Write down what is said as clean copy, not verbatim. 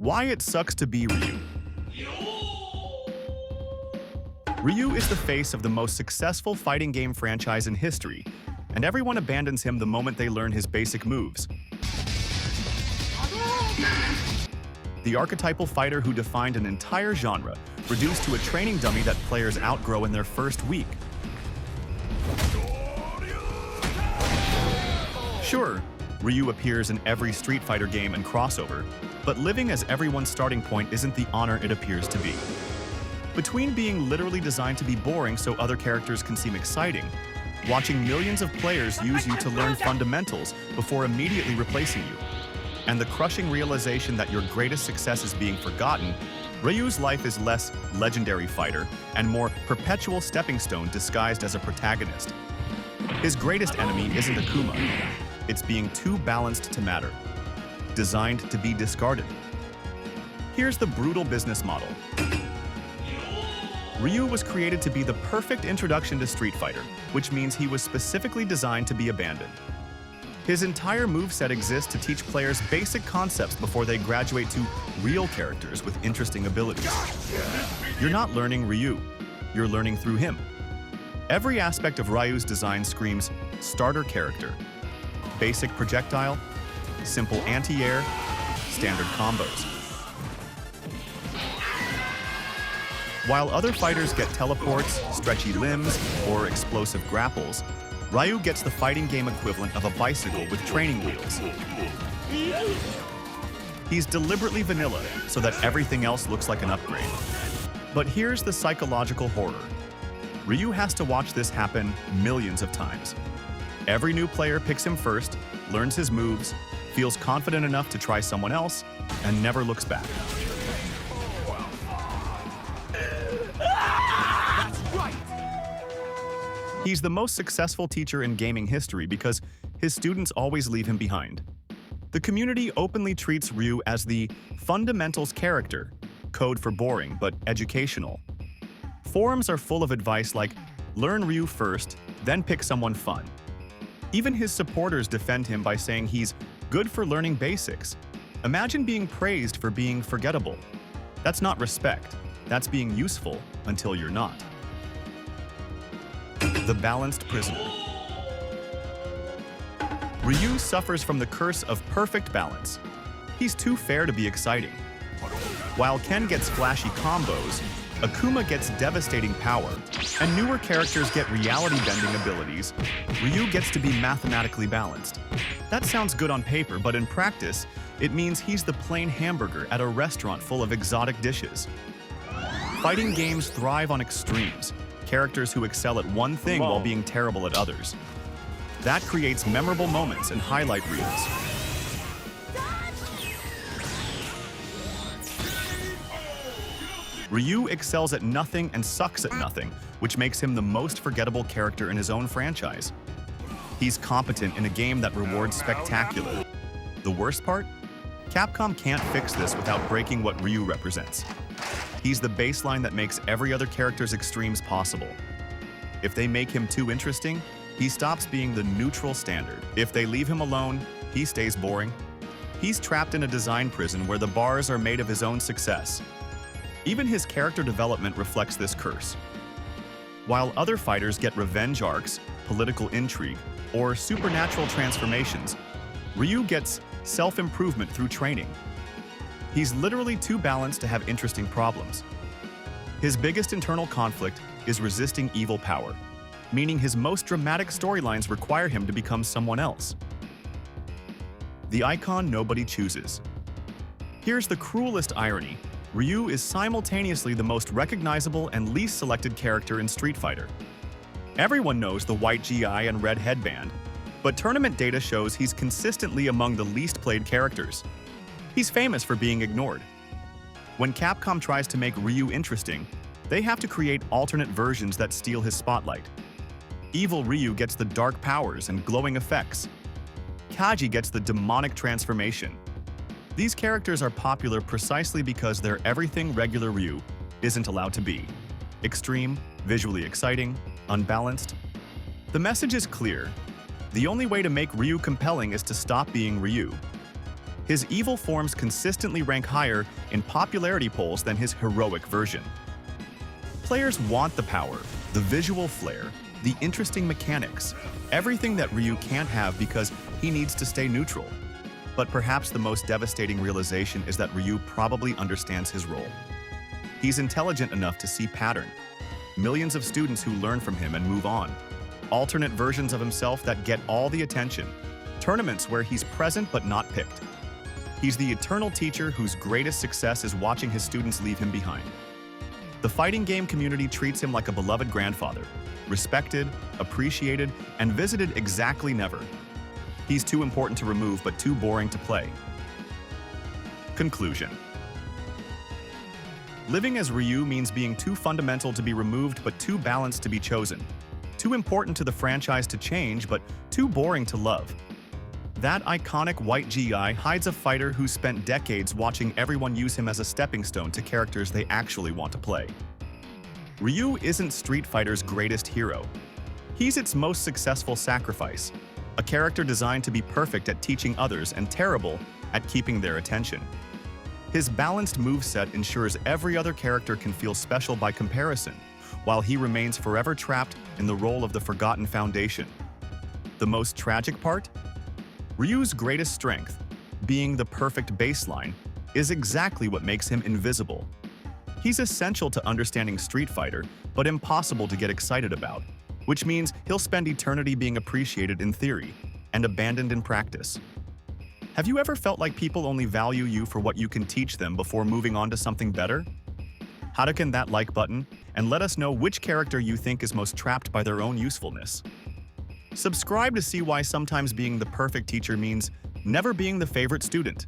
Why it sucks to be Ryu. Ryu is the face of the most successful fighting game franchise in history, and everyone abandons him the moment they learn his basic moves. The archetypal fighter who defined an entire genre, reduced to a training dummy that players outgrow in their first week. Sure, Ryu appears in every Street Fighter game and crossover, but living as everyone's starting point isn't the honor it appears to be. Between being literally designed to be boring so other characters can seem exciting, watching millions of players use you to learn fundamentals before immediately replacing you, and the crushing realization that your greatest success is being forgotten, Ryu's life is less legendary fighter and more perpetual stepping stone disguised as a protagonist. His greatest enemy isn't Akuma. It's being too balanced to matter, designed to be discarded. Here's the brutal business model. Ryu was created to be the perfect introduction to Street Fighter, which means he was specifically designed to be abandoned. His entire moveset exists to teach players basic concepts before they graduate to real characters with interesting abilities. You're not learning Ryu, you're learning through him. Every aspect of Ryu's design screams starter character, basic projectile, simple anti-air, standard combos. While other fighters get teleports, stretchy limbs, or explosive grapples, Ryu gets the fighting game equivalent of a bicycle with training wheels. He's deliberately vanilla so that everything else looks like an upgrade. But here's the psychological horror. Ryu has to watch this happen millions of times. Every new player picks him first, learns his moves, feels confident enough to try someone else, and never looks back. He's the most successful teacher in gaming history because his students always leave him behind. The community openly treats Ryu as the fundamentals character, code for boring but educational. Forums are full of advice like, learn Ryu first, then pick someone fun. Even his supporters defend him by saying he's good for learning basics. Imagine being praised for being forgettable. That's not respect, that's being useful until you're not. The balanced prisoner. Ryu suffers from the curse of perfect balance. He's too fair to be exciting. While Ken gets flashy combos, Akuma gets devastating power, and newer characters get reality-bending abilities, Ryu gets to be mathematically balanced. That sounds good on paper, but in practice, it means he's the plain hamburger at a restaurant full of exotic dishes. Fighting games thrive on extremes, characters who excel at one thing while being terrible at others. That creates memorable moments and highlight reels. Ryu excels at nothing and sucks at nothing, which makes him the most forgettable character in his own franchise. He's competent in a game that rewards spectacular. The worst part? Capcom can't fix this without breaking what Ryu represents. He's the baseline that makes every other character's extremes possible. If they make him too interesting, he stops being the neutral standard. If they leave him alone, he stays boring. He's trapped in a design prison where the bars are made of his own success. Even his character development reflects this curse. While other fighters get revenge arcs, political intrigue, or supernatural transformations, Ryu gets self-improvement through training. He's literally too balanced to have interesting problems. His biggest internal conflict is resisting evil power, meaning his most dramatic storylines require him to become someone else. The icon nobody chooses. Here's the cruelest irony. Ryu is simultaneously the most recognizable and least selected character in Street Fighter. Everyone knows the white GI and red headband, but tournament data shows he's consistently among the least played characters. He's famous for being ignored. When Capcom tries to make Ryu interesting, they have to create alternate versions that steal his spotlight. Evil Ryu gets the dark powers and glowing effects. Kaji gets the demonic transformation. These characters are popular precisely because they're everything regular Ryu isn't allowed to be. Extreme, visually exciting, unbalanced. The message is clear. The only way to make Ryu compelling is to stop being Ryu. His evil forms consistently rank higher in popularity polls than his heroic version. Players want the power, the visual flair, the interesting mechanics, everything that Ryu can't have because he needs to stay neutral. But perhaps the most devastating realization is that Ryu probably understands his role. He's intelligent enough to see pattern. Millions of students who learn from him and move on. Alternate versions of himself that get all the attention. Tournaments where he's present but not picked. He's the eternal teacher whose greatest success is watching his students leave him behind. The fighting game community treats him like a beloved grandfather, respected, appreciated, and visited exactly never. He's too important to remove but too boring to play. Conclusion. Living as Ryu means being too fundamental to be removed but too balanced to be chosen. Too important to the franchise to change but too boring to love. That iconic white GI hides a fighter who spent decades watching everyone use him as a stepping stone to characters they actually want to play. Ryu isn't Street Fighter's greatest hero. He's its most successful sacrifice, a character designed to be perfect at teaching others and terrible at keeping their attention. His balanced moveset ensures every other character can feel special by comparison, while he remains forever trapped in the role of the Forgotten Foundation. The most tragic part? Ryu's greatest strength, being the perfect baseline, is exactly what makes him invisible. He's essential to understanding Street Fighter, but impossible to get excited about, which means he'll spend eternity being appreciated in theory and abandoned in practice. Have you ever felt like people only value you for what you can teach them before moving on to something better? Click that like button and let us know which character you think is most trapped by their own usefulness. Subscribe to see why sometimes being the perfect teacher means never being the favorite student.